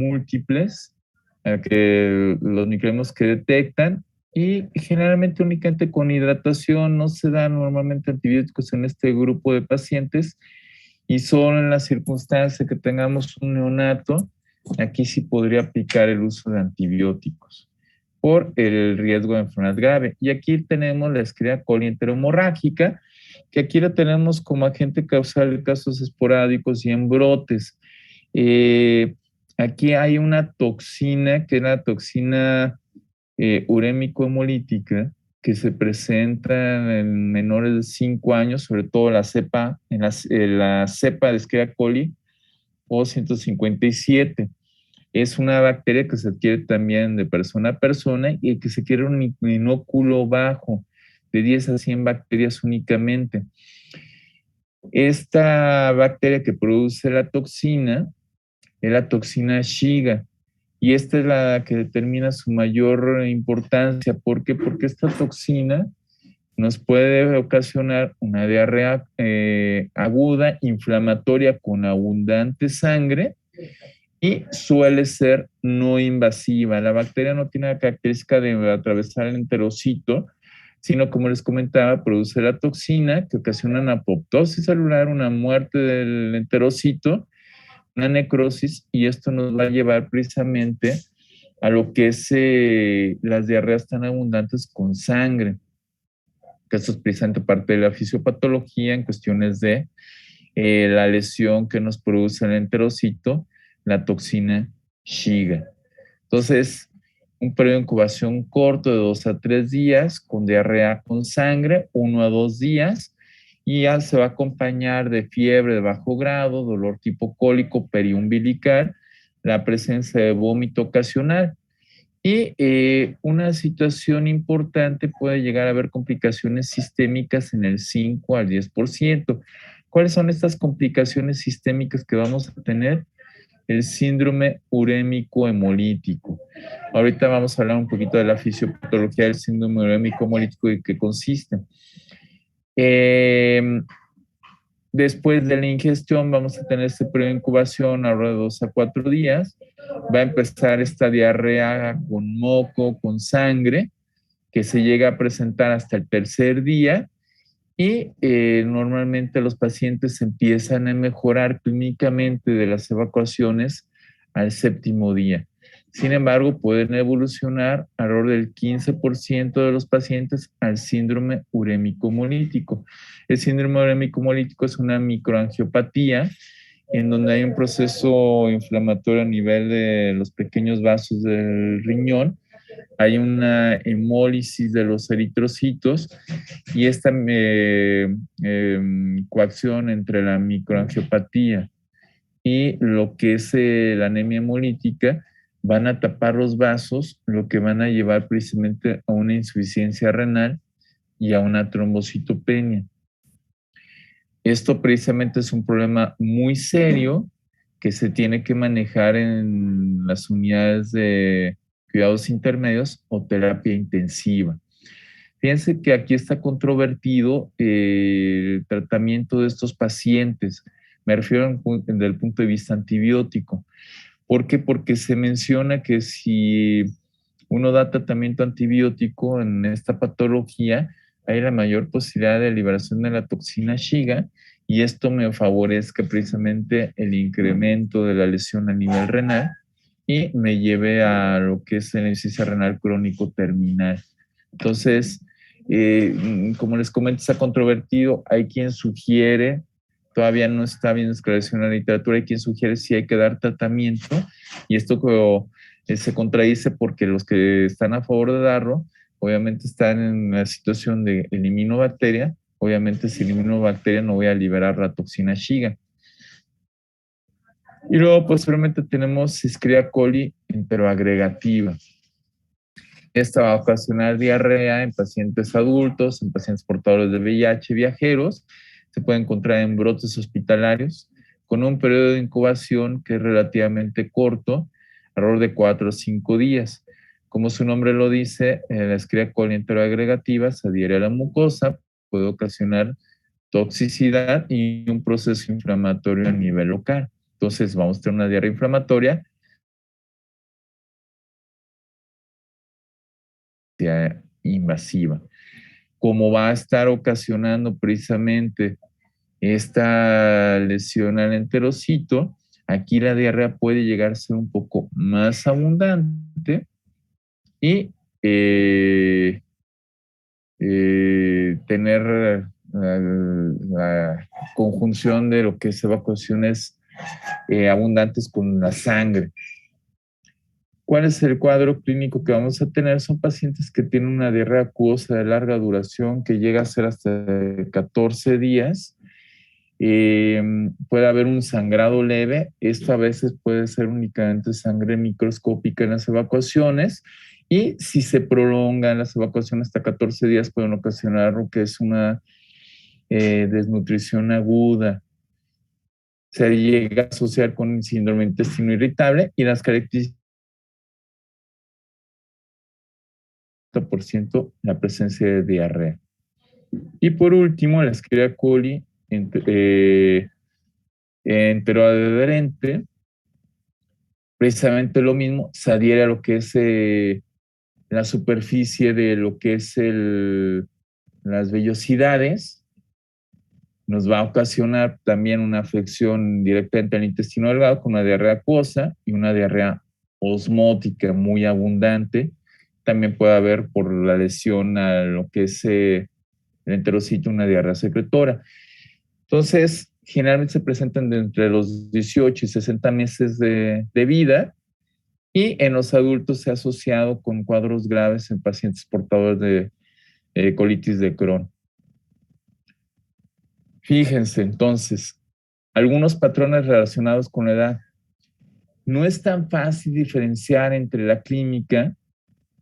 múltiples, que los microorganismos que detectan, y generalmente únicamente con hidratación. No se dan normalmente antibióticos en este grupo de pacientes, y solo en la circunstancia que tengamos un neonato, aquí sí podría aplicar el uso de antibióticos por el riesgo de enfermedad grave. Y aquí tenemos la Escherichia coli enterohemorrágica, que aquí la tenemos como agente causal de casos esporádicos y en brotes. Aquí hay una toxina, que es la toxina urémico-hemolítica, que se presenta en menores de 5 años, sobre todo la cepa, la cepa de Escherichia coli o 157. Es una bacteria que se adquiere también de persona a persona y que se adquiere un inóculo bajo, de 10 a 100 bacterias únicamente. Esta bacteria que produce la toxina es la toxina Shiga, y esta es la que determina su mayor importancia. ¿Por qué? Porque esta toxina nos puede ocasionar una diarrea aguda, inflamatoria, con abundante sangre, y suele ser no invasiva. La bacteria no tiene la característica de atravesar el enterocito, sino, como les comentaba, produce la toxina que ocasiona una apoptosis celular, una muerte del enterocito, una necrosis, y esto nos va a llevar precisamente a lo que es las diarreas tan abundantes con sangre, que esto es precisamente parte de la fisiopatología en cuestiones de la lesión que nos produce el enterocito, la toxina Shiga. Entonces, un periodo de incubación corto de 2 a 3 días, con diarrea con sangre, 1 a 2 días, y ya se va a acompañar de fiebre de bajo grado, dolor tipo cólico periumbilical, la presencia de vómito ocasional. Y una situación importante, puede llegar a haber complicaciones sistémicas en el 5 al 10%. ¿Cuáles son estas complicaciones sistémicas que vamos a tener? El síndrome urémico hemolítico. Ahorita vamos a hablar un poquito de la fisiopatología del síndrome urémico hemolítico y qué consiste. Después de la ingestión vamos a tener este periodo de incubación alrededor de 2 a 4 días. Va a empezar esta diarrea con moco, con sangre, que se llega a presentar hasta el tercer día, y normalmente los pacientes empiezan a mejorar clínicamente de las evacuaciones al séptimo día. Sin embargo, pueden evolucionar alrededor del 15% de los pacientes al síndrome urémico hemolítico. El síndrome urémico hemolítico es una microangiopatía en donde hay un proceso inflamatorio a nivel de los pequeños vasos del riñón. Hay una hemólisis de los eritrocitos, y esta coacción entre la microangiopatía y lo que es la anemia hemolítica van a tapar los vasos, lo que van a llevar precisamente a una insuficiencia renal y a una trombocitopenia. Esto precisamente es un problema muy serio que se tiene que manejar en las unidades de cuidados intermedios o terapia intensiva. Fíjense que aquí está controvertido el tratamiento de estos pacientes. Me refiero desde el punto de vista antibiótico. ¿Por qué? Porque se menciona que si uno da tratamiento antibiótico en esta patología, hay la mayor posibilidad de liberación de la toxina Shiga, y esto me favorezca precisamente el incremento de la lesión a nivel renal y me lleve a lo que es la insuficiencia renal crónico terminal. Entonces, como les comento, está controvertido. Hay quien sugiere, todavía no está bien esclarecido en la literatura, hay quien sugiere si hay que dar tratamiento, y esto se contradice porque los que están a favor de darlo, obviamente están en la situación de elimino bacteria. Obviamente, si elimino bacteria, no voy a liberar la toxina Shiga. Y luego, posteriormente, tenemos Escherichia coli enteroagregativa. Esta va a ocasionar diarrea en pacientes adultos, en pacientes portadores de VIH, viajeros. Se puede encontrar en brotes hospitalarios, con un periodo de incubación que es relativamente corto, alrededor de 4 o 5 días. Como su nombre lo dice, la Escherichia coli enteroagregativa se adhiere a la mucosa, puede ocasionar toxicidad y un proceso inflamatorio a nivel local. Entonces, vamos a tener una diarrea inflamatoria invasiva. Como va a estar ocasionando precisamente esta lesión al enterocito, aquí la diarrea puede llegar a ser un poco más abundante y tener la conjunción de lo que es evacuaciones abundantes con la sangre. ¿Cuál es el cuadro clínico que vamos a tener? Son pacientes que tienen una diarrea acuosa de larga duración que llega a ser hasta 14 días. Puede haber un sangrado leve. Esto a veces puede ser únicamente sangre microscópica en las evacuaciones. Y si se prolongan las evacuaciones hasta 14 días, pueden ocasionar lo que es una desnutrición aguda. Se llega a asociar con el síndrome de intestino irritable y las características % la presencia de diarrea. Y por último, la Escherichia coli enteroadherente, precisamente lo mismo, se adhiere a lo que es la superficie de lo que es las vellosidades, nos va a ocasionar también una afección directamente al intestino delgado con una diarrea acuosa y una diarrea osmótica muy abundante. También puede haber por la lesión a lo que es el enterocito una diarrea secretora. Entonces, generalmente se presentan entre los 18 y 60 meses de vida y en los adultos se ha asociado con cuadros graves en pacientes portadores de colitis de Crohn. Fíjense, entonces, algunos patrones relacionados con la edad. No es tan fácil diferenciar entre la clínica,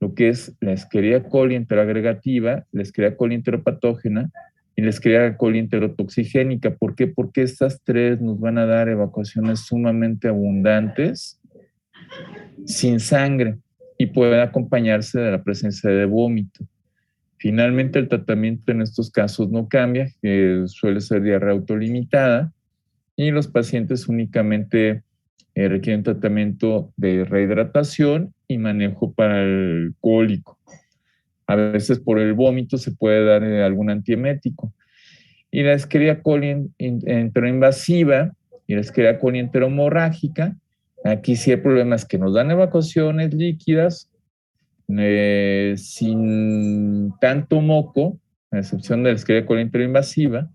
lo que es la Escherichia coli enteroagregativa, la Escherichia coli enteropatógena y la Escherichia coli enterotoxigénica. ¿Por qué? Porque estas tres nos van a dar evacuaciones sumamente abundantes, sin sangre, y puede acompañarse de la presencia de vómito. Finalmente, el tratamiento en estos casos no cambia, que suele ser diarrea autolimitada, y los pacientes únicamente requieren tratamiento de rehidratación y manejo para el cólico. A veces por el vómito se puede dar algún antiemético. Y la Escherichia coli enteroinvasiva y la Escherichia coli enteromorrágica, aquí sí hay problemas que nos dan evacuaciones líquidas sin tanto moco, a excepción de la Escherichia coli enteroinvasiva,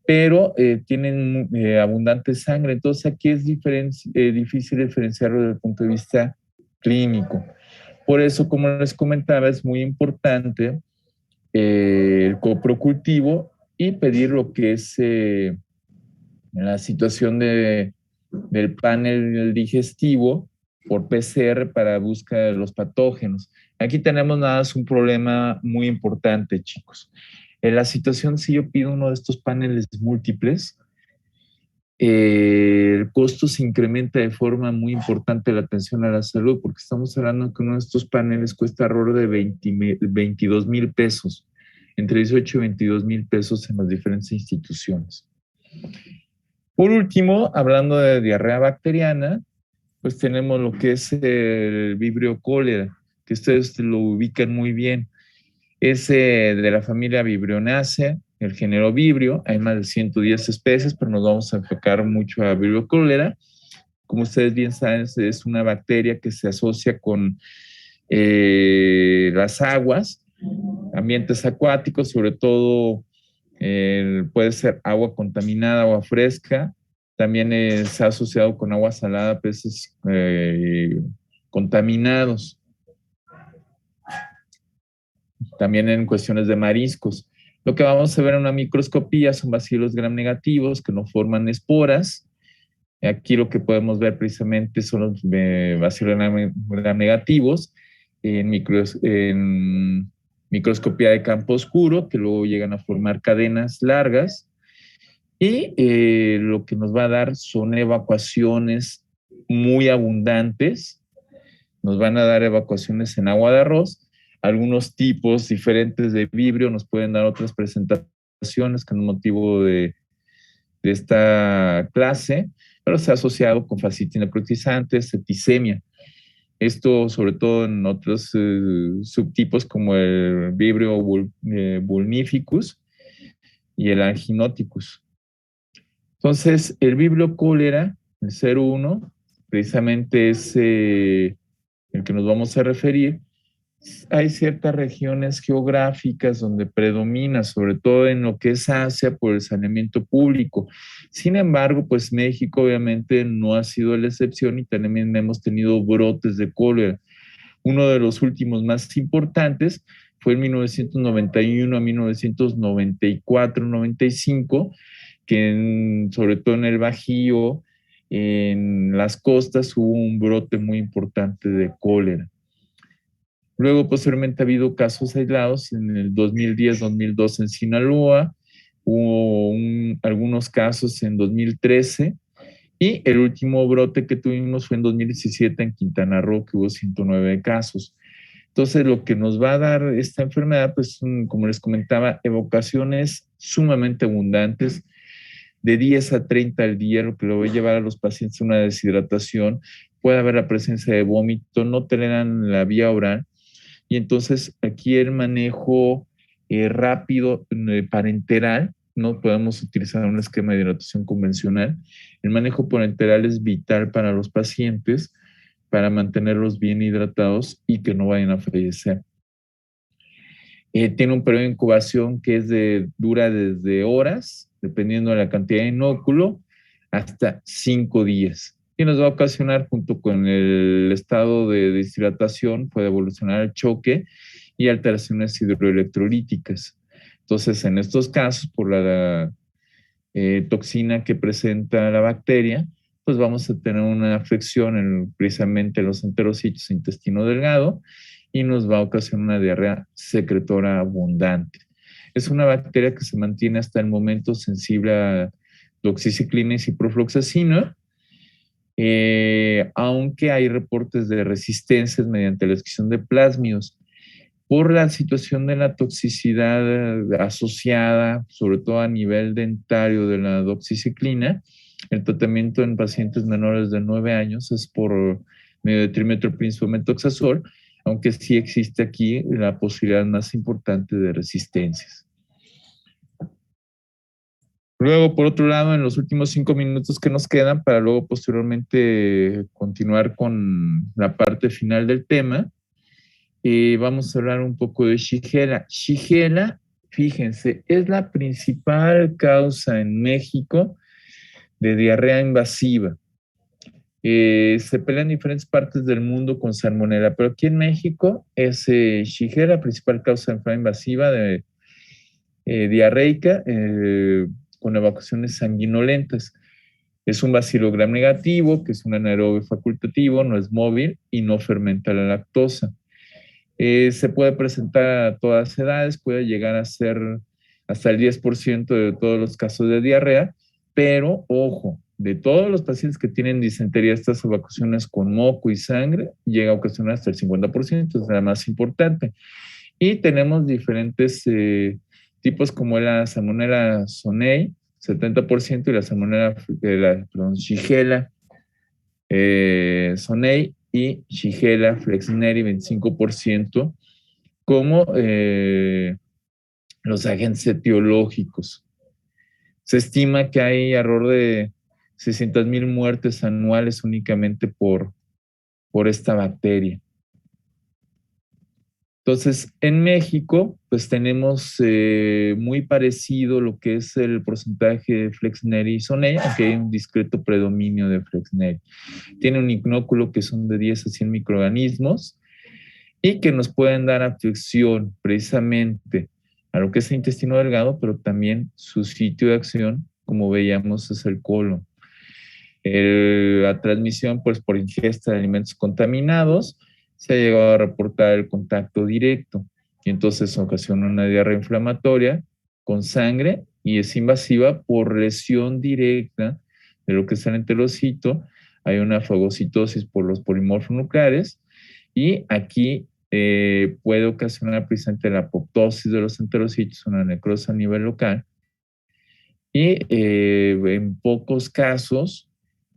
pero tienen abundante sangre. Entonces aquí es difícil diferenciarlo desde el punto de vista clínico. Por eso, como les comentaba, es muy importante el coprocultivo y pedir lo que es la situación del panel digestivo por PCR para búsqueda de los patógenos. Aquí tenemos nada más un problema muy importante, chicos. En la situación, si yo pido uno de estos paneles múltiples, el costo se incrementa de forma muy importante la atención a la salud, porque estamos hablando de que uno de estos paneles cuesta alrededor de 22,000 pesos, entre 18 y 22,000 pesos en las diferentes instituciones. Por último, hablando de diarrea bacteriana, pues tenemos lo que es el Vibrio cólera, que ustedes lo ubican muy bien. Es de la familia Vibrionaceae, el género Vibrio. Hay más de 110 especies, pero nos vamos a enfocar mucho a Vibrio cólera. Como ustedes bien saben, es una bacteria que se asocia con las aguas, ambientes acuáticos, sobre todo puede ser agua contaminada, agua fresca. También se ha asociado con agua salada, peces contaminados. También en cuestiones de mariscos. Lo que vamos a ver en una microscopía son bacilos gram negativos que no forman esporas. Aquí lo que podemos ver precisamente son los bacilos gram negativos en microscopía de campo oscuro, que luego llegan a formar cadenas largas. Y lo que nos va a dar son evacuaciones muy abundantes. Nos van a dar evacuaciones en agua de arroz. Algunos tipos diferentes de vibrio nos pueden dar otras presentaciones con motivo de esta clase, pero se ha asociado con fascitis necrotizante, septicemia. Esto sobre todo en otros subtipos como el Vibrio vulnificus y el Anginoticus. Entonces, el Vibrio cólera, el 01, precisamente es el que nos vamos a referir. Hay ciertas regiones geográficas donde predomina, sobre todo en lo que es Asia, por el saneamiento público. Sin embargo, pues México obviamente no ha sido la excepción y también hemos tenido brotes de cólera. Uno de los últimos más importantes fue en 1991 a 1994-95, sobre todo en el Bajío, en las costas, hubo un brote muy importante de cólera. Luego, posteriormente, ha habido casos aislados en el 2010-2012 en Sinaloa, hubo algunos casos en 2013, y el último brote que tuvimos fue en 2017 en Quintana Roo, que hubo 109 casos. Entonces, lo que nos va a dar esta enfermedad, pues, como les comentaba, evocaciones sumamente abundantes, de 10 a 30 al día, lo que lo va a llevar a los pacientes a una deshidratación, puede haber la presencia de vómito, no toleran la vía oral, y entonces aquí el manejo rápido parenteral, no podemos utilizar un esquema de hidratación convencional. El manejo parenteral es vital para los pacientes para mantenerlos bien hidratados y que no vayan a fallecer. Tiene un periodo de incubación que dura desde horas, dependiendo de la cantidad de inóculo, hasta 5 días. Y nos va a ocasionar, junto con el estado de deshidratación, puede evolucionar el choque y alteraciones hidroelectrolíticas. Entonces, en estos casos, por la toxina que presenta la bacteria, pues vamos a tener una afección precisamente en los enterocitos intestino delgado y nos va a ocasionar una diarrea secretora abundante. Es una bacteria que se mantiene hasta el momento sensible a doxiciclina y ciprofloxacina, aunque hay reportes de resistencias mediante la excreción de plásmidos. Por la situación de la toxicidad asociada, sobre todo a nivel dentario de la doxiciclina, el tratamiento en pacientes menores de 9 años es por medio de trimethoprim metoxazol, aunque sí existe aquí la posibilidad más importante de resistencias. Luego, por otro lado, en los últimos 5 minutos que nos quedan, para luego posteriormente continuar con la parte final del tema, vamos a hablar un poco de Shigella. Shigella, fíjense, es la principal causa en México de diarrea invasiva. Se pelea en diferentes partes del mundo con salmonela, pero aquí en México es Shigella, principal causa de enfermedad invasiva de diarreica con evacuaciones sanguinolentas. Es un bacilo gram negativo, que es un anaerobio facultativo, no es móvil y no fermenta la lactosa. Se puede presentar a todas edades, puede llegar a ser hasta el 10% de todos los casos de diarrea, pero ojo, de todos los pacientes que tienen disentería, estas evacuaciones con moco y sangre, llega a ocasionar hasta el 50%, es la más importante. Y tenemos diferentes tipos como la Salmonella Sonnei, 70%, y la Salmonella, Shigella Sonnei y Shigella flexneri, 25%, como los agentes etiológicos. Se estima que hay alrededor de 600,000 muertes anuales únicamente por esta bacteria. Entonces, en México, pues tenemos muy parecido lo que es el porcentaje de Flexneri y Sonnei, aunque hay un discreto predominio de Flexneri. Tiene un inóculo que son de 10 a 100 microorganismos y que nos pueden dar afección precisamente a lo que es el intestino delgado, pero también su sitio de acción, como veíamos, es el colon. La transmisión, pues, por ingesta de alimentos contaminados, se ha llegado a reportar el contacto directo y entonces ocasiona una diarrea inflamatoria con sangre y es invasiva por lesión directa de lo que es el enterocito. Hay una fagocitosis por los polimorfos nucleares y aquí puede ocasionar precisamente la apoptosis de los enterocitos, una necrosis a nivel local y en pocos casos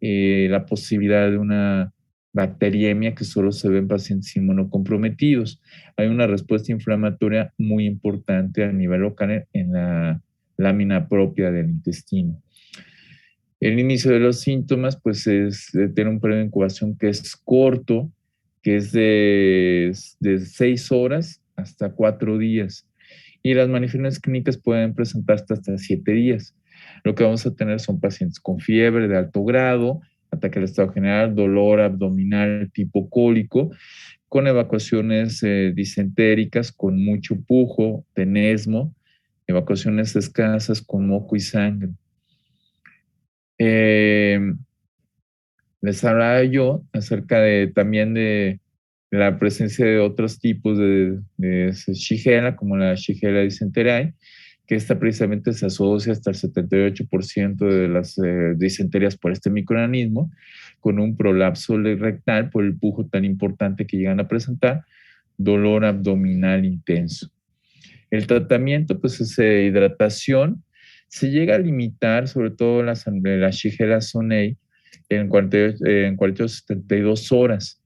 la posibilidad de una bacteriemia que solo se ve en pacientes inmunocomprometidos. Hay una respuesta inflamatoria muy importante a nivel local en la lámina propia del intestino. El inicio de los síntomas, pues, es de tener un periodo de incubación que es corto, que es de 6 horas hasta 4 días. Y las manifestaciones clínicas pueden presentarse hasta 7 días. Lo que vamos a tener son pacientes con fiebre de alto grado, ataque al estado general, dolor abdominal tipo cólico, con evacuaciones disentéricas, con mucho pujo, tenesmo, evacuaciones escasas con moco y sangre. Eh, Les hablaba yo acerca también de la presencia de otros tipos de Shigella, como la Shigella dysenteriae, que esta precisamente se asocia hasta el 78% de las disenterias por este microorganismo, con un prolapso rectal por el pujo tan importante que llegan a presentar, dolor abdominal intenso. El tratamiento, pues, es hidratación. Se llega a limitar, sobre todo la Shigella sonnei, en 48 72 horas.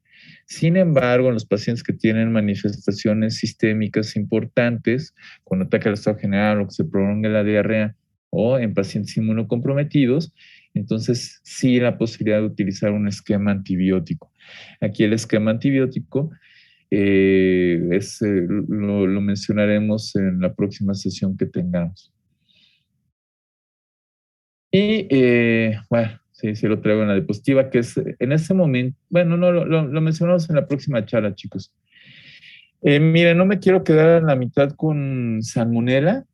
Sin embargo, en los pacientes que tienen manifestaciones sistémicas importantes, con ataque al estado general o que se prolongue la diarrea, o en pacientes inmunocomprometidos, entonces sí la posibilidad de utilizar un esquema antibiótico. Aquí el esquema antibiótico lo mencionaremos en la próxima sesión que tengamos. Y bueno, sí lo traigo en la diapositiva, que es en ese momento, bueno, no lo mencionamos en la próxima charla, chicos. Miren, no me quiero quedar en la mitad con salmonela,